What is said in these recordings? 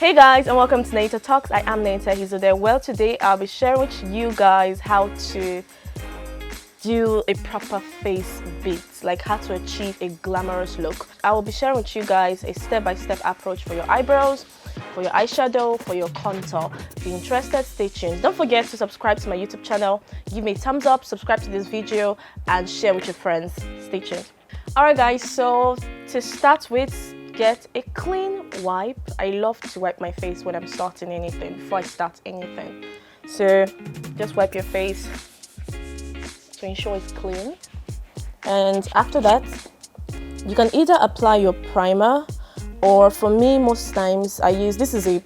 Hey guys, and welcome to Nater Talks. I am Nater Hizude. Well, today I'll be sharing with you guys how to do a proper face beat, like how to achieve a glamorous look. I will be sharing with you guys a step-by-step approach for your eyebrows, for your eyeshadow, for your contour. If you're interested, stay tuned. Don't forget to subscribe to my YouTube channel, give me a thumbs up, subscribe to this video, and share with your friends. Stay tuned. Alright guys, so to start with, get a clean wipe. I love to wipe my face when I'm starting anything, before I start anything. So just wipe your face to ensure it's clean. And after that, you can either apply your primer, or for me, most times I use, this is a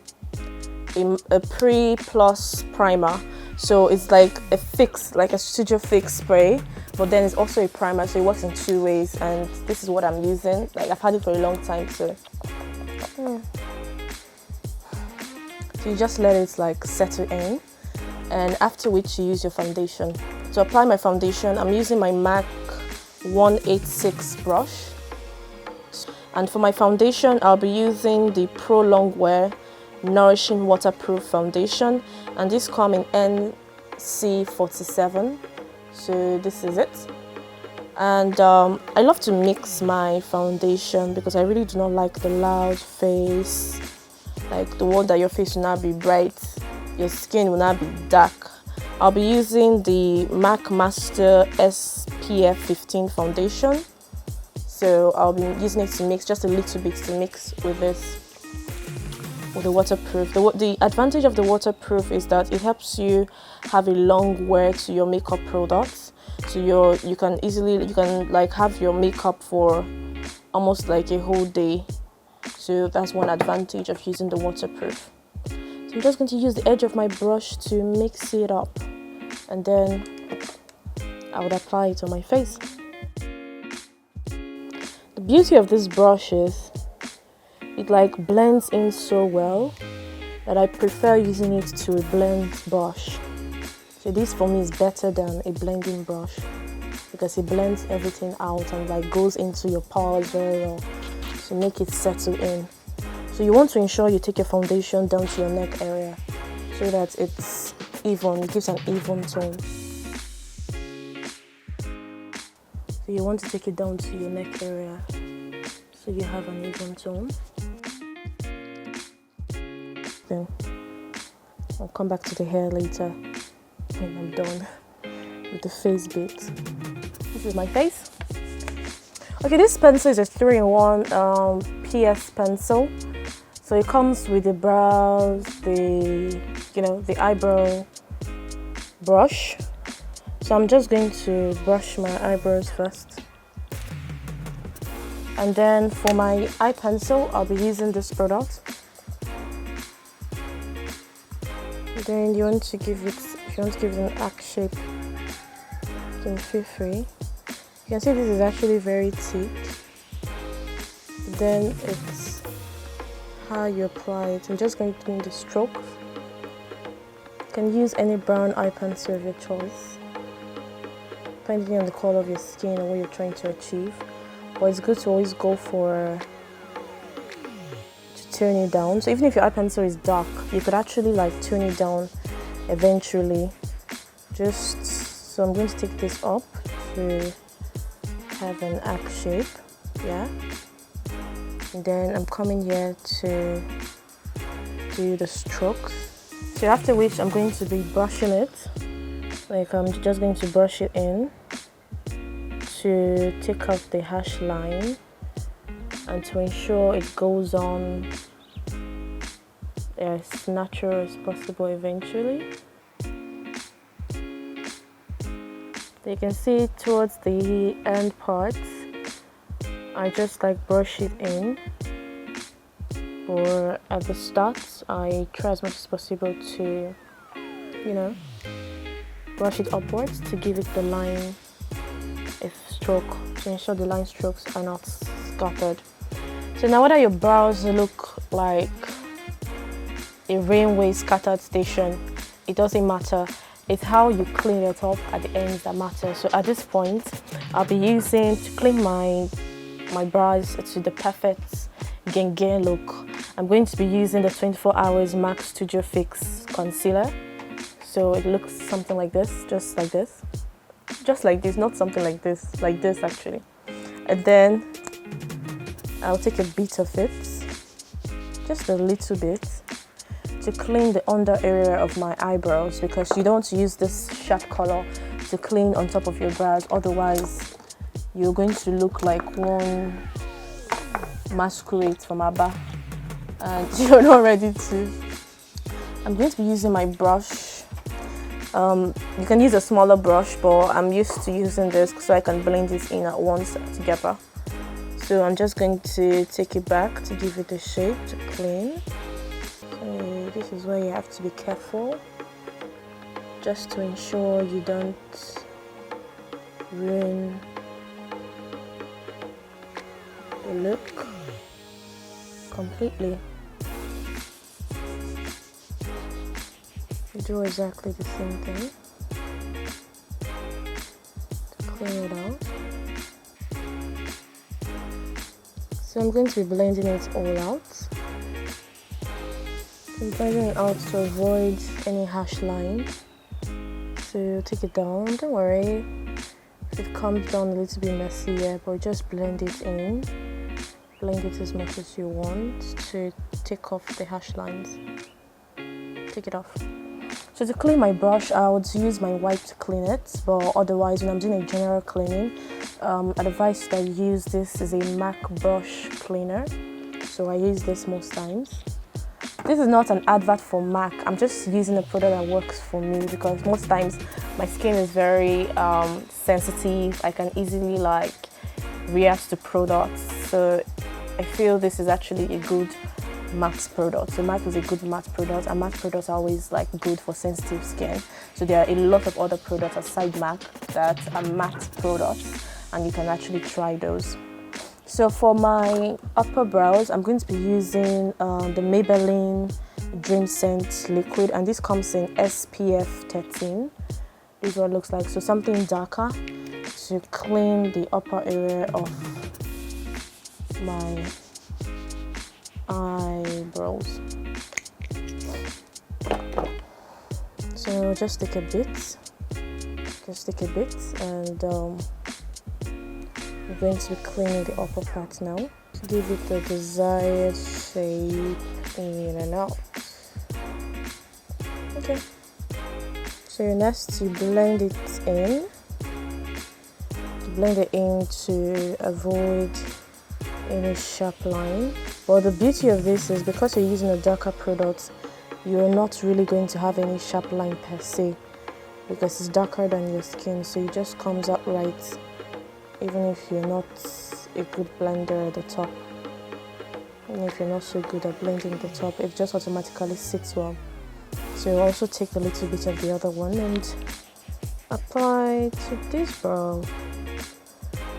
pre-plus primer. So it's like a fix, like a studio fix spray, but then it's also a primer, so it works in two ways, and this is what I'm using. Like, I've had it for a long time, so you just let it like settle in, and after which you use your foundation. To apply my foundation, I'm using my MAC 186 brush, and for my foundation I'll be using the Pro Longwear Nourishing Waterproof Foundation, and this comes in NC47. So this is it. And I love to mix my foundation because I really do not like the loud face, like the one that your face will not be bright, your skin will not be dark. I'll be using the MAC Master SPF 15 foundation, so I'll be using it to mix, just a little bit to mix with this, with the waterproof. The advantage of the waterproof is that it helps you have a long wear to your makeup products. So you can like have your makeup for almost like a whole day. So that's one advantage of using the waterproof. So I'm just going to use the edge of my brush to mix it up, and then I would apply it on my face. The beauty of this brush is it like blends in so well that I prefer using it to a blend brush. So this for me is better than a blending brush because it blends everything out and like goes into your pores very well to make it settle in. So you want to ensure you take your foundation down to your neck area so that it's even, it gives an even tone. So you want to take it down to your neck area so you have an even tone. Then I'll come back to the hair later when I'm done with the face bit. This is my face. Okay, this pencil is a 3-in-1 PS pencil. So it comes with the brows, the eyebrow brush. So I'm just going to brush my eyebrows first. And then for my eye pencil, I'll be using this product. Then you want to give it, if you want to give it an arc shape, you can feel free. You can see this is actually very thick. Then it's how you apply it. I'm just going to do the stroke. You can use any brown eye pencil of your choice, depending on the color of your skin and what you're trying to achieve. But it's good to always go for tone it down. So even if your eye pencil is dark, you could actually like tone it down eventually. So I'm going to take this up to have an arc shape, yeah. And then I'm coming here to do the strokes. So after which I'm going to be brushing it. Like I'm just going to brush it in to take out the hash line and to ensure it goes on as natural as possible eventually. You can see towards the end part, I just like brush it in. Or at the start, I try as much as possible to, brush it upwards to give it the line stroke, to ensure the line strokes are not scattered. So now whether your brows look like a railway scattered station, it doesn't matter. It's how you clean it up at the ends that matters. So at this point, I'll be using to clean my brows to the perfect Gengen look. I'm going to be using the 24 Hours MAC Studio Fix Concealer. So it looks something like this, just like this. Just like this, not something like this actually. And then I'll take a bit of it, just a little bit, to clean the under area of my eyebrows, because you don't use this sharp color to clean on top of your brows, otherwise you're going to look like one masquerade from Abba and you're not ready to. I'm going to be using my brush. You can use a smaller brush, but I'm used to using this so I can blend it in at once together. So I'm just going to take it back to give it a shape to clean. So this is where you have to be careful, just to ensure you don't ruin the look completely. Do exactly the same thing to clean it out. So I'm going to be blending it all out. I'm blending it out to avoid any harsh line. So take it down, don't worry if it comes down a little bit messy here, but just blend it in. Blend it as much as you want to take off the harsh lines. Take it off. So to clean my brush, I would use my wipe to clean it, but otherwise when I'm doing a general cleaning, I'd advise that you use this as a MAC brush cleaner. So I use this most times. This is not an advert for MAC, I'm just using a product that works for me, because most times my skin is very sensitive. I can easily react to products, so I feel this is actually a good MAC product. So MAC is a good matte product, and matte products are always good for sensitive skin. So there are a lot of other products aside MAC that are matte products, and you can actually try those. So for my upper brows, I'm going to be using the Maybelline Dream Scent liquid, and this comes in SPF 13. This is what it looks like. So something darker to clean the upper area of my eyebrows. So just take a bit, and I'm going to be cleaning the upper part now to give it the desired shape in and out. Okay, so next you blend it in. Blend it in to avoid any sharp line. But the beauty of this is, because you're using a darker product, you're not really going to have any sharp line per se, because it's darker than your skin, so it just comes out right, even if you're not a good blender at the top. Even if you're not so good at blending at the top, it just automatically sits well. So also take a little bit of the other one and apply to this brow.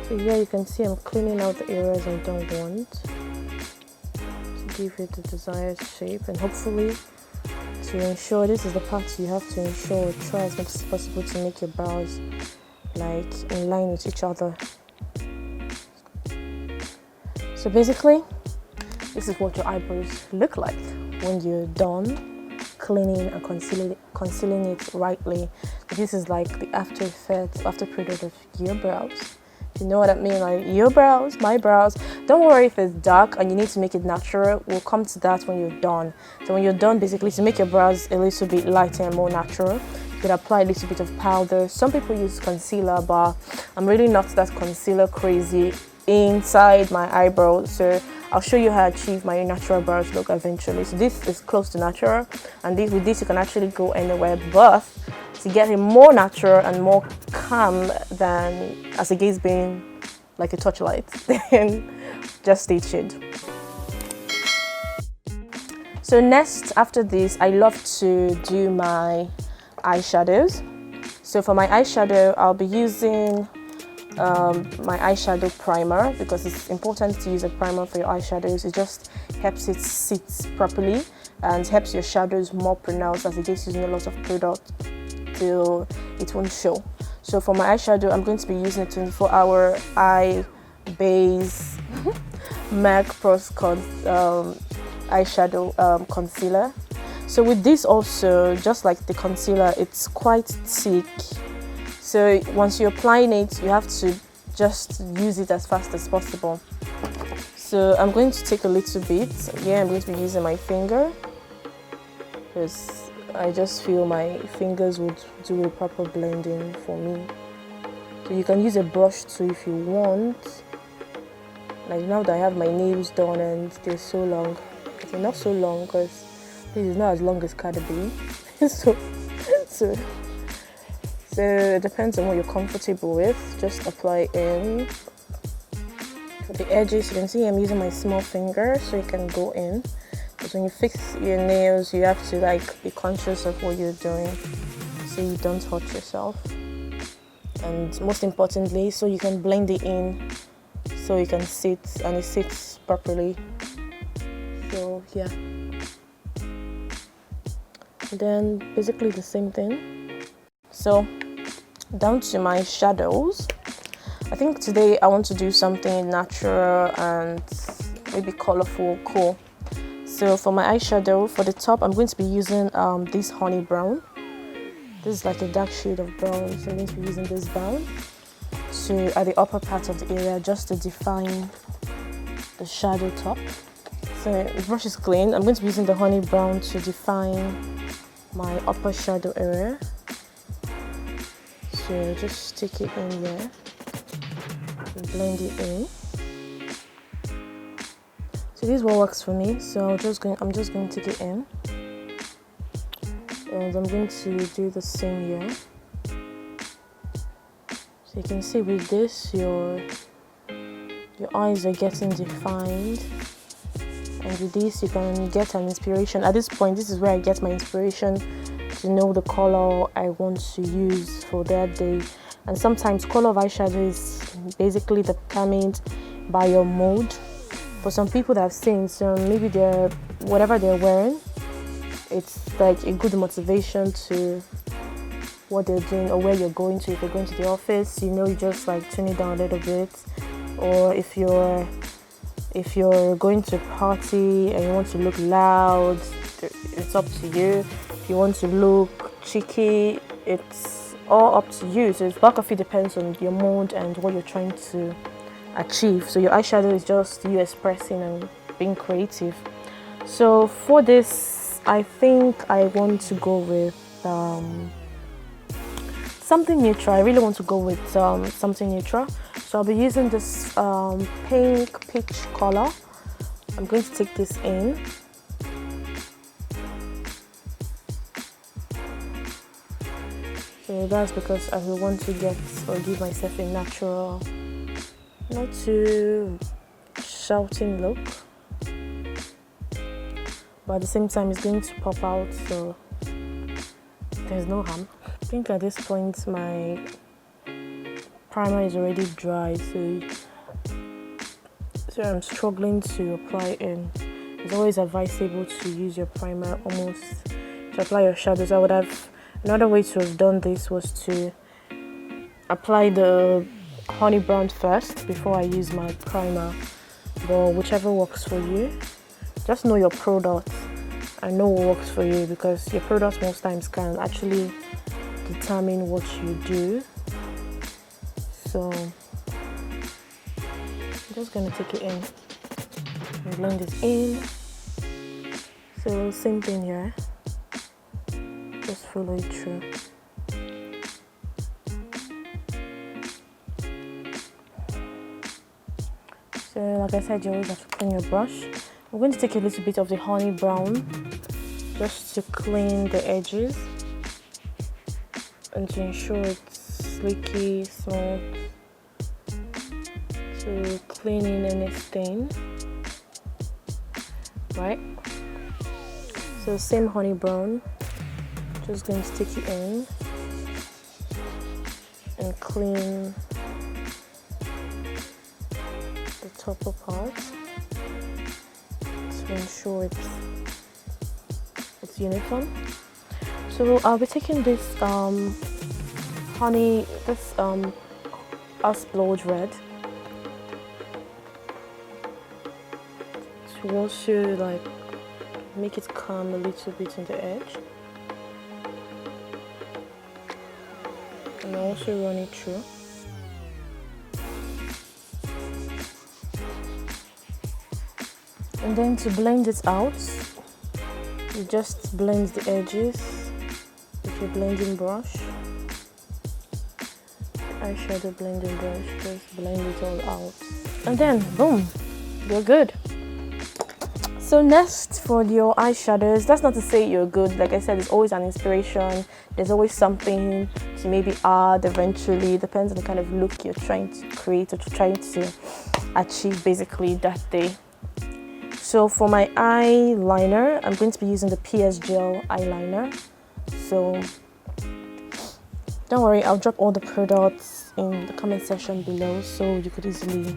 So here you can see I'm cleaning out the areas I don't want to give it the desired shape, and hopefully to ensure, this is the part you have to ensure, try as much as possible to make your brows in line with each other. So basically, this is what your eyebrows look like when you're done cleaning and concealing it rightly. This is like the after effect, after product of your brows. You know what I mean? Your brows, my brows. Don't worry if it's dark and you need to make it natural. We'll come to that when you're done. So when you're done, basically, to make your brows a little bit lighter and more natural, you can apply a little bit of powder. Some people use concealer, but I'm really not that concealer crazy inside my eyebrows. So I'll show you how I achieve my natural brows look eventually. So this is close to natural, and with this you can actually go anywhere, but to get it more natural and more calm than as against being like a torchlight, then just stay tuned. So next, after this, I love to do my eyeshadows. So for my eyeshadow, I'll be using my eyeshadow primer, because it's important to use a primer for your eyeshadows. It just helps it sit properly and helps your shadows more pronounced, as against using a lot of product till it won't show. So for my eyeshadow, I'm going to be using a 24-hour eye base MAC Pro eyeshadow concealer. So with this also, just like the concealer, it's quite thick. So once you're applying it, you have to just use it as fast as possible. So I'm going to take a little bit. Yeah, I'm going to be using my finger because I just feel my fingers would do a proper blending for me. So you can use a brush too if you want. Like now that I have my nails done and they're so long, okay, not so long because this is not as long as Cardi B. so it depends on what you're comfortable with. Just apply in. For the edges, you can see I'm using my small finger so it can go in. Because when you fix your nails, you have to like be conscious of what you're doing so you don't hurt yourself. And most importantly, so you can blend it in so you can sit and it sits properly. So yeah. And then basically the same thing. So down to my shadows. I think today I want to do something natural and maybe colorful, cool. So for my eyeshadow, for the top, I'm going to be using this honey brown. This is like a dark shade of brown, so I'm going to be using this brown at the upper part of the area just to define the shadow top. So the brush is clean. I'm going to be using the honey brown to define my upper shadow area. So just stick it in there and blend it in. So this is what works for me. So I'm just going to take it in, and I'm going to do the same here. So you can see with this, your eyes are getting defined, and with this you can get an inspiration. At this point, this is where I get my inspiration to know the color I want to use for that day. And sometimes color of eyeshadow is basically determined by your mood. For some people that I've seen, so maybe whatever they're wearing, it's like a good motivation to what they're doing or where you're going to. If you're going to the office, you know, you just like tune it down a little bit. Or if you're going to a party and you want to look loud, it's up to you. If you want to look cheeky, it's all up to you. So it's back of it depends on your mood and what you're trying to achieve. So your eyeshadow is just you expressing and being creative. So for this, I think I want to go with something neutral. I really want to go with something neutral. So I'll be using this pink peach color. I'm going to take this in. So that's because I will want to get or give myself a natural, not too shouting look, but at the same time it's going to pop out, so there's no harm. I think at this point my primer is already dry, so I'm struggling to apply in. It's always advisable to use your primer almost to apply your shadows. Another way to have done this was to apply the honey brown first before I use my primer, but whichever works for you. Just know your product and know what works for you, because your product most times can actually determine what you do. So I'm just going to take it in and blend it in. So same thing here, just follow it through. So like I said, you always have to clean your brush. I'm going to take a little bit of the honey brown just to clean the edges and to ensure it's slicky, smooth, to clean in any stain, right? So same honey brown, just going to take it in and clean the topper part to ensure it's uniform. So I'll be taking this Eyebrow red to also like make it come a little bit in the edge. And also run it through. And then to blend it out, you just blend the edges with your blending brush. Eyeshadow blending brush, just blend it all out. And then, boom, you're good. So next for your eyeshadows, that's not to say you're good. Like I said, it's always an inspiration. There's always something to maybe add eventually. Depends on the kind of look you're trying to create or trying to achieve basically that day. So for my eyeliner, I'm going to be using the PS Gel eyeliner. So don't worry, I'll drop all the products in the comment section below so you could easily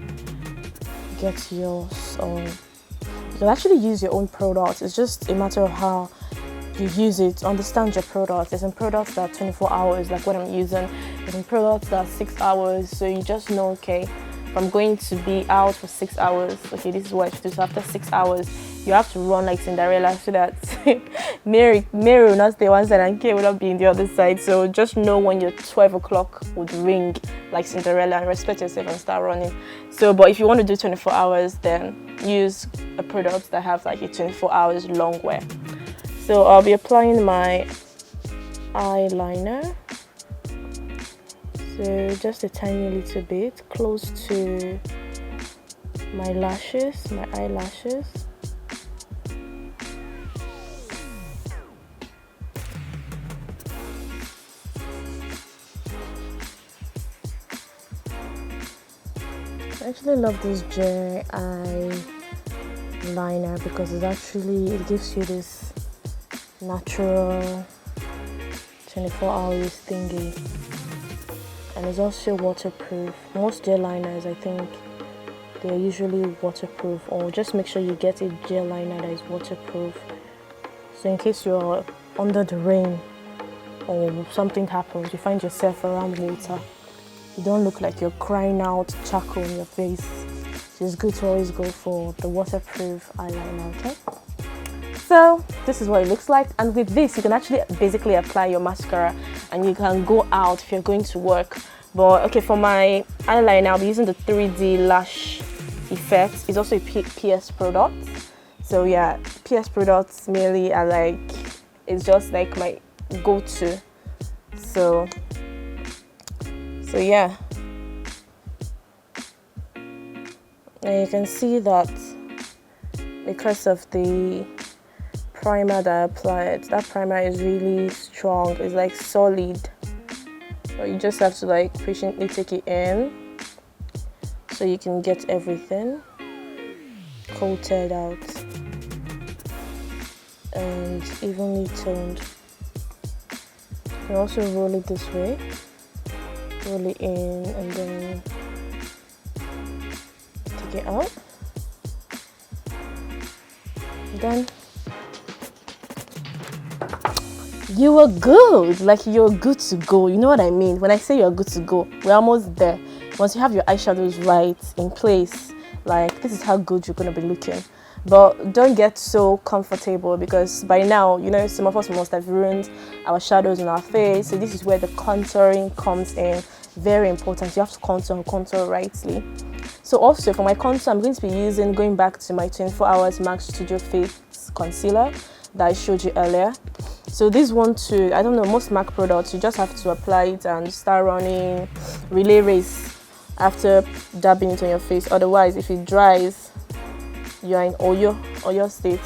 get yours. Or you can actually use your own products. It's just a matter of how you use it. Understand your products. There's some products that are 24 hours, like what I'm using. There's some products that are 6 hours. So you just know, okay, if I'm going to be out for 6 hours, okay, this is what I should do. So after 6 hours, you have to run like Cinderella so that Mary will not stay one side and Kay will not be in the other side. So just know when your 12 o'clock would ring like Cinderella and respect yourself and start running. So, but if you want to do 24 hours, then use a product that have like a 24 hours long wear. So I'll be applying my eyeliner. So just a tiny little bit close to my lashes, my eyelashes. I actually love this gel eyeliner because it gives you this natural 24 hours thingy. And it's also waterproof. Most gel liners, I think, they're usually waterproof, or just make sure you get a gel liner that is waterproof. So in case you're under the rain or something happens, you find yourself around water, you don't look like you're crying out charcoal in your face. So it's good to always go for the waterproof eyeliner, okay? So this is what it looks like, and with this you can actually basically apply your mascara and you can go out if you're going to work. But okay, for my eyeliner I'll be using the 3D lash effect. It's also a PS product. So yeah, PS products merely are like, it's just like my go-to. So yeah, and you can see that because of the primer that I applied, that primer is really strong. It's like solid, but you just have to like patiently take it in so you can get everything coated out and evenly toned. You can also roll it this way, roll it in and then take it out. Then you are good, like you're good to go. You know what I mean when I say you're good to go? We're almost there. Once you have your eyeshadows right in place, like this is how good you're gonna be looking. But don't get so comfortable, because by now, you know, some of us must have ruined our shadows on our face. So this is where the contouring comes in. Very important. You have to contour rightly. So also for my contour, I'm going to be going back to my 24 Hours MAC Studio Face concealer that I showed you earlier. So this one too, I don't know, most MAC products, you just have to apply it and start running relay race after dabbing it on your face. Otherwise, if it dries, you're in Oyo state.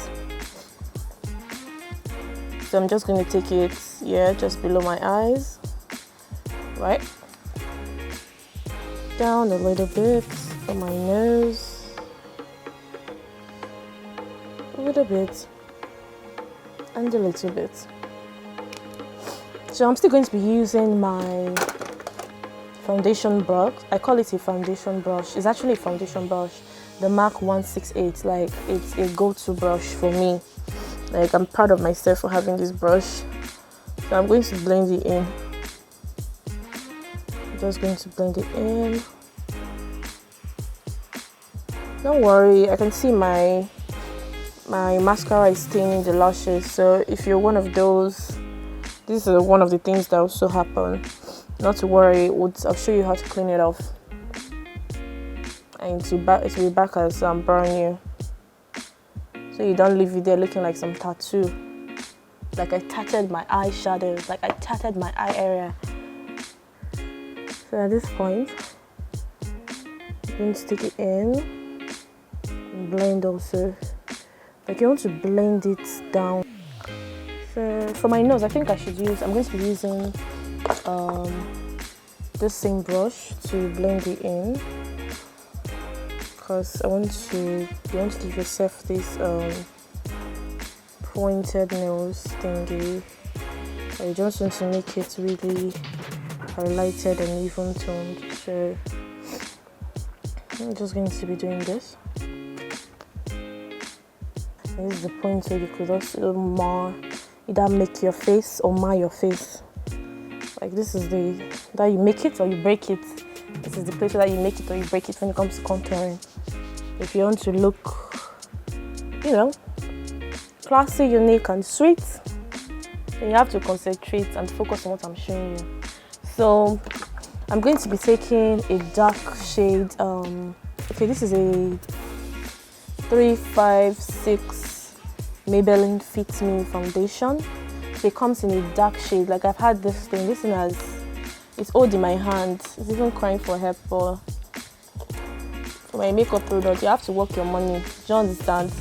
So I'm just going to take it here, just below my eyes, right? Down a little bit on my nose, a little bit, and a little bit. So I'm still going to be using my foundation brush. I call it a foundation brush. It's actually a foundation brush, the MAC 168. Like, it's a go-to brush for me. Like, I'm proud of myself for having this brush. So I'm going to blend it in. I'm just going to blend it in. Don't worry, I can see my my mascara is staining the lashes. So if you're one of those, this is one of the things that also happen. Not to worry, I'll show you how to clean it off, and it will be back as brand new. So you don't leave it there looking like some tattoo. Like I tatted my eyeshadows, like I tatted my eye area. So at this point, I'm going to stick it in and blend also. Like you want to blend it down. So for my nose, I think I'm going to be using this same brush to blend it in, because you want to give yourself this pointed nose thingy. I just want to make it really highlighted and even toned. So I'm just going to be doing this. And this is the point where you could also either make your face or mar your face. Like this is that you make it or you break it. This is the place where you make it or you break it when it comes to contouring. If you want to look, classy, unique, and sweet, then you have to concentrate and focus on what I'm showing you. So I'm going to be taking a dark shade. Okay, this is a 356 Maybelline Fit Me foundation. So it comes in a dark shade. Like I've had this thing. This thing it's old in my hand. It's even crying for help. But for my makeup product, you have to work your money. Do you understand?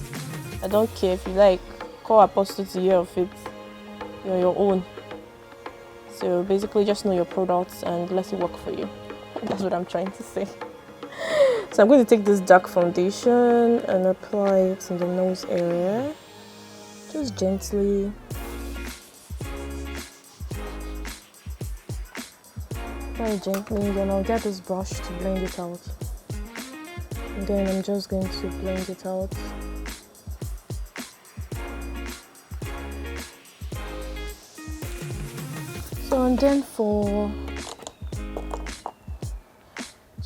I don't care if you like. Call Apostle to hear of it. You're your own. So basically, just know your products and let it work for you. That's what I'm trying to say. So I'm going to take this dark foundation and apply it in the nose area, just gently. Very gently, then I'll get this brush to blend it out. And then I'm just going to blend it out. So and then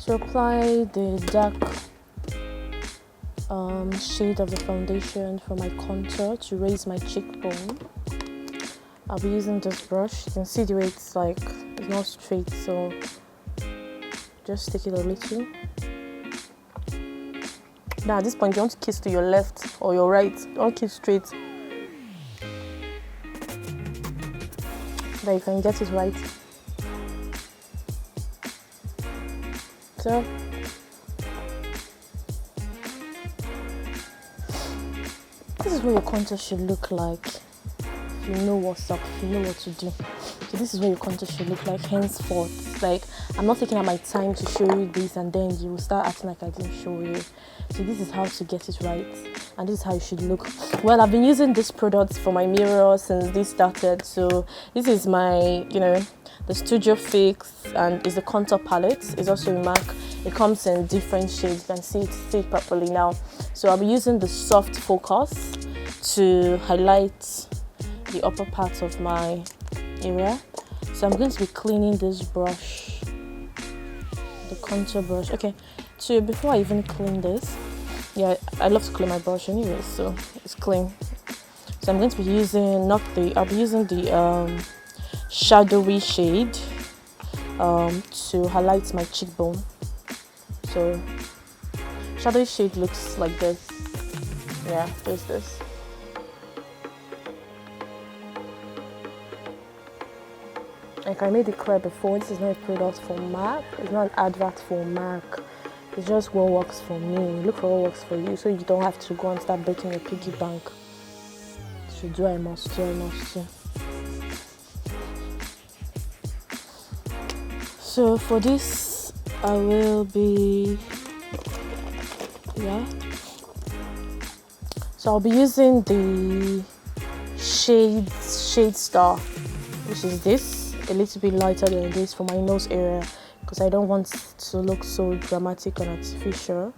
to apply the dark shade of the foundation for my contour to raise my cheekbone, I'll be using this brush. You can see the way it's not straight, so just take it a little. Now at this point, you want to kiss to your left or your right. Don't keep straight. That you can get it right. So this is what your contour should look like. If you know what's up, if you know what to do. So this is what your contour should look like henceforth. Like I'm not taking out my time to show you this and then you will start acting like I didn't show you. So this is how to get it right, and this is how you should look. Well, I've been using this product for my mirror since this started. So this is my, the Studio Fix, and it's the contour palette. It's also a MAC. It comes in different shades. You can see it properly now. So I'll be using the soft focus to highlight the upper part of my area. So I'm going to be cleaning this brush, the contour brush. Okay, so before I even clean this, I love to clean my brush anyway, so it's clean. So I'm going to be using I'll be using the shadowy shade to highlight my cheekbone. So shadowy shade looks like this. Yeah, there's this. Like I made it clear before, this is not a product for MAC. It's not an advert for MAC. It's just what works for me. Look for what works for you, so you don't have to go and start breaking your piggy bank. So do I must do. So for this, I will be, So I'll be using the Shade Star, which is this, a little bit lighter than this for my nose area, because I don't want to look so dramatic and artificial.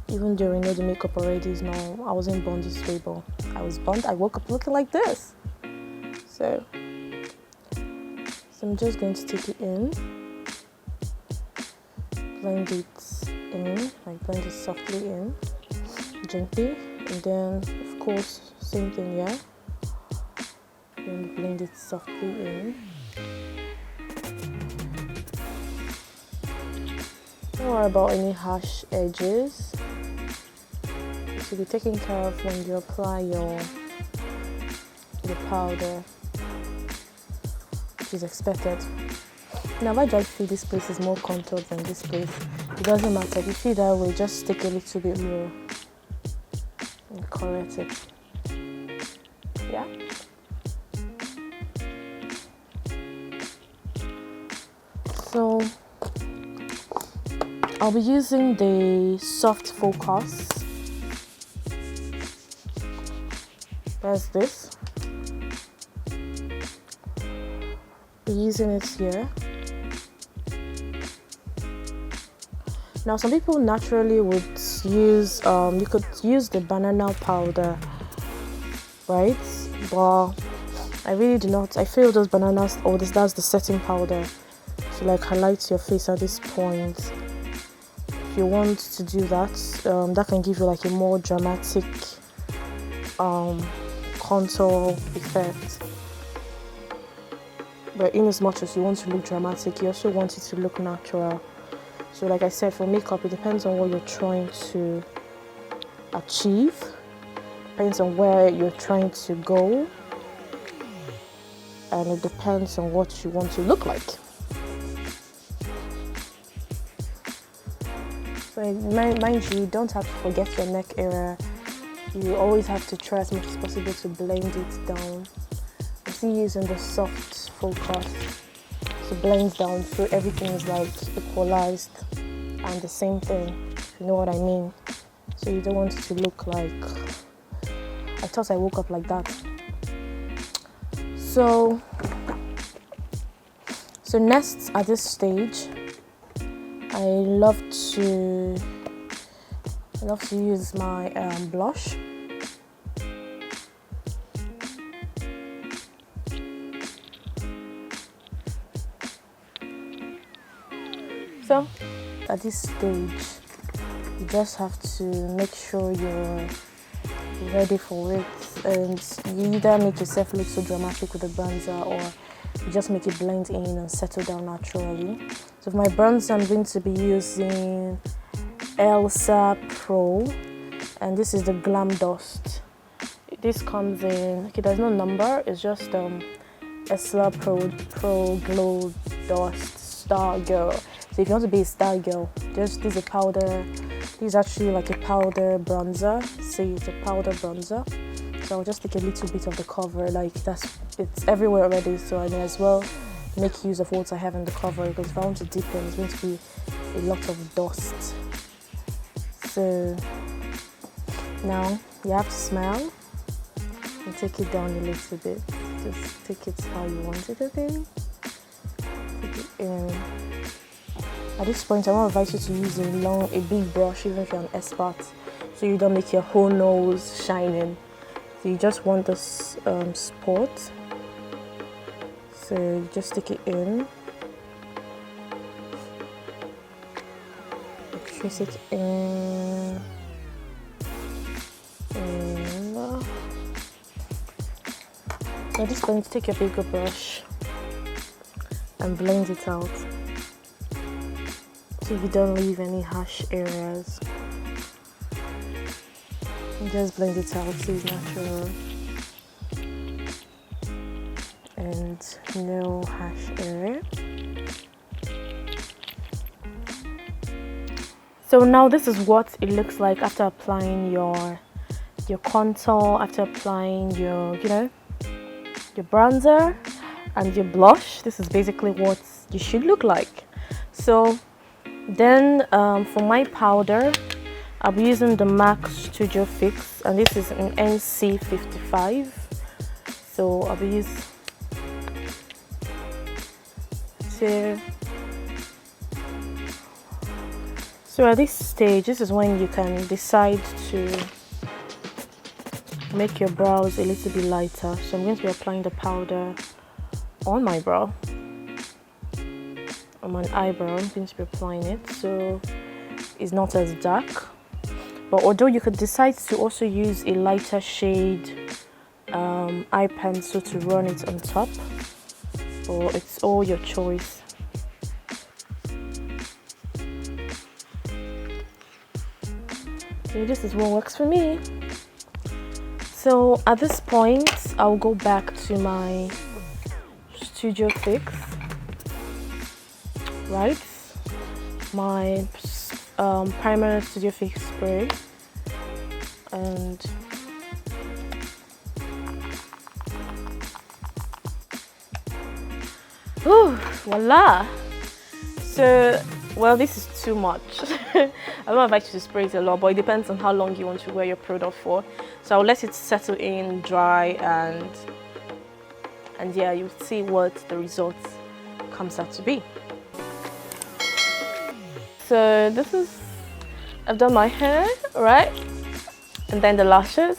Even though I know the makeup already is now, I wasn't born this way, but I woke up looking like this. So I'm just going to take it in, blend it in, blend it softly in, gently, And then of course same thing here. Then blend it softly in. Don't worry about any harsh edges. It should be taken care of when you apply your powder, which is expected. Now why do I feel this place is more contoured than this place? It doesn't matter. If you feel that way, just take a little bit more and correct it. Yeah. So I'll be using the soft focus. There's this. Be using it here. Now some people naturally would use you could use the banana powder, right? But I really do not. I feel those bananas that's the setting powder to like highlight your face at this point. If you want to do that, that can give you like a more dramatic contour effect. But in as much as you want to look dramatic, you also want it to look natural. So like I said, for makeup, it depends on what you're trying to achieve. Depends on where you're trying to go. And it depends on what you want to look like. So mind you, don't have to forget your neck area. You always have to try as much as possible to blend it down. I'm still using the soft focus to blend down so everything is like equalized and the same thing, if you know what I mean. So you don't want it to look like I thought I woke up like that. So next at this stage, I love to use my blush. So at this stage, you just have to make sure you're ready for it, and you either make yourself look so dramatic with the bronzer, or you just make it blend in and settle down naturally. So for my bronzer, I'm going to be using Elsa Pro, and this is the Glam Dust. This comes in, okay, there's no number, it's just Elsa Pro Glow Dust Star Girl. So if you want to be a star girl, this is a powder. This is actually like a powder bronzer. See, it's a powder bronzer. So I'll just take a little bit of the cover, like it's everywhere already, so I may as well make use of what I have in the cover, because if I want to deepen, it's going to be a lot of dust. So now you have to smile and take it down a little bit. Just take it how you want it to be. Take it in. At this point, I want to advise you to use a big brush, even if you're an expert, so you don't make your whole nose shining. So you just want this spot. So you just stick it in. Trace it in. And so at this point, take your bigger brush and blend it out, so you don't leave any harsh areas. And just blend it out so it's natural and no harsh area. So now this is what it looks like after applying your contour, after applying your bronzer and your blush. This is basically what you should look like. So then for my powder, I'll be using the MAC Studio Fix, and this is an NC55. So I'll be using so at this stage, this is when you can decide to make your brows a little bit lighter. So I'm going to be applying the powder on my brow, on my eyebrow. I'm going to be applying it so it's not as dark. But although you could decide to also use a lighter shade eye pencil to run it on top, or it's all your choice. So this is what works for me. So at this point, I'll go back to my Studio Fix, right? My primer Studio Fix spray, and voila! So, well, this is too much. I don't advise you to spray it a lot, but it depends on how long you want to wear your product for. So I'll let it settle in, dry, and yeah, you'll see what the result comes out to be. So this is, I've done my hair, right? And then the lashes.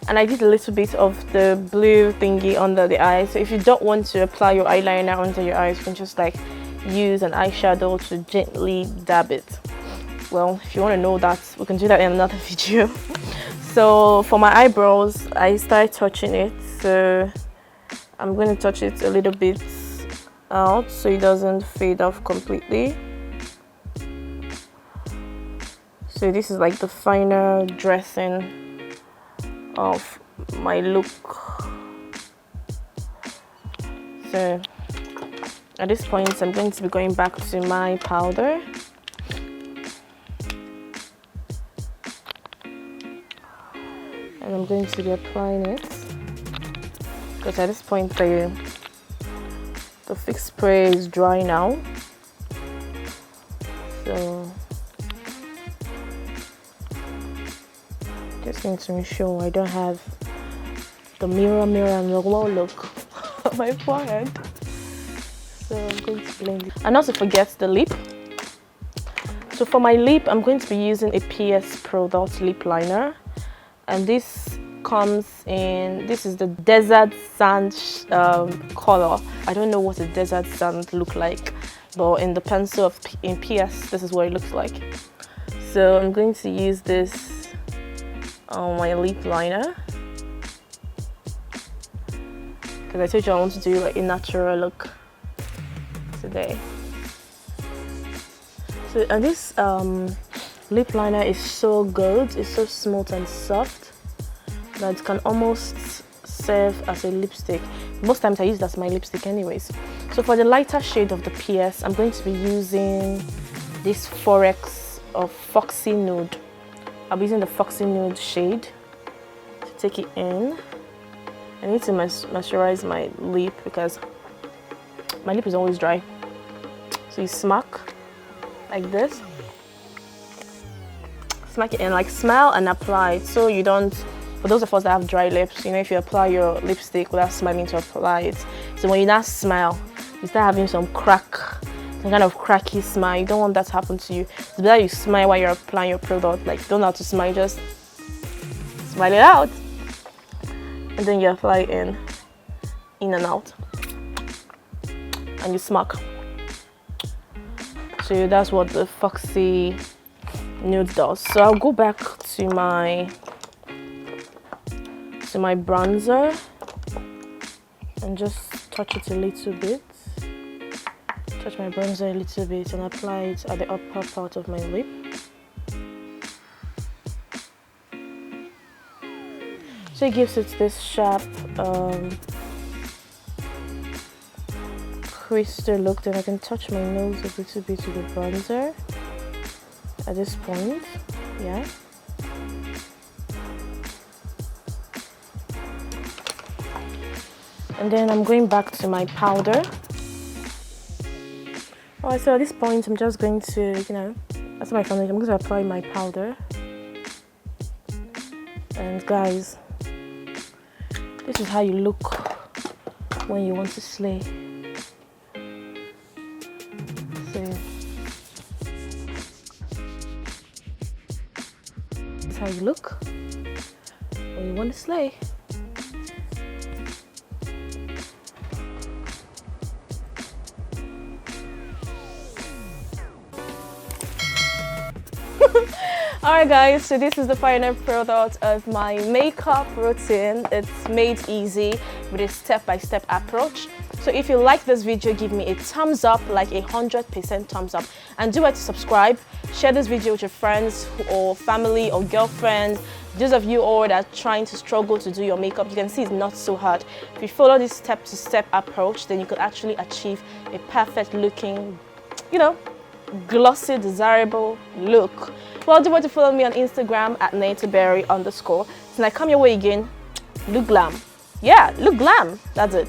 And I did a little bit of the blue thingy under the eye. So if you don't want to apply your eyeliner under your eyes, you can just like use an eyeshadow to gently dab it. Well, if you want to know that, we can do that in another video. So for my eyebrows, I started touching it. So I'm going to touch it a little bit out so it doesn't fade off completely. So this is like the final dressing of my look. So at this point, I'm going to be going back to my powder. And I'm going to be applying it, because at this point the fixed spray is dry now. So just need to make sure I don't have the mirror and the glow look on my forehead. So I'm going to blend it. And not to forget the lip. So for my lip, I'm going to be using a PS product lip liner. And this comes in, this is the desert sand color. I don't know what a desert sand look like, but in the pencil in PS, this is what it looks like. So I'm going to use this on my lip liner, because I told you I want to do like a natural look today. So and this lip liner is so good, it's so smooth and soft that it can almost serve as a lipstick. Most times I use it as my lipstick anyways. So for the lighter shade of the PS, I'm going to be using this Forex of Foxy Nude. I'll be using the Foxy Nude shade to take it in. I need to moisturize my lip because my lip is always dry. So you smack like this. Smack it in, like smile and apply, so you don't, for those of us that have dry lips, you know, if you apply your lipstick without smiling to apply it, so when you now smile, you start having some kind of cracky smile. You don't want that to happen to you. It's better you smile while you're applying your product. Like, don't know how to smile, just smile it out, and then you apply it in and out, and you smack. So that's what the Foxy Nude does. So I'll go back to my bronzer and just touch it a little bit. Touch my bronzer a little bit and apply it at the upper part of my lip. So it gives it this sharp crystal look. Then I can touch my nose a little bit with the bronzer at this point, yeah. And then I'm going back to my powder. Alright, so at this point I'm just going to, you know, that's my foundation. I'm going to apply my powder. And guys, this is how you look when you want to slay. So this is how you look when you want to slay. Alright guys, so this is the final product of my makeup routine. It's made easy with a step-by-step approach. So if you like this video, give me a thumbs up, like 100% thumbs up, and do it to subscribe. Share this video with your friends or family or girlfriends. Those of you all that are trying to struggle to do your makeup, you can see it's not so hard. If you follow this step-to-step approach, then you could actually achieve a perfect looking, glossy, desirable look. Well, do want to follow me on Instagram at @nataberry_. So I come your way again, look glam. Yeah, look glam. That's it.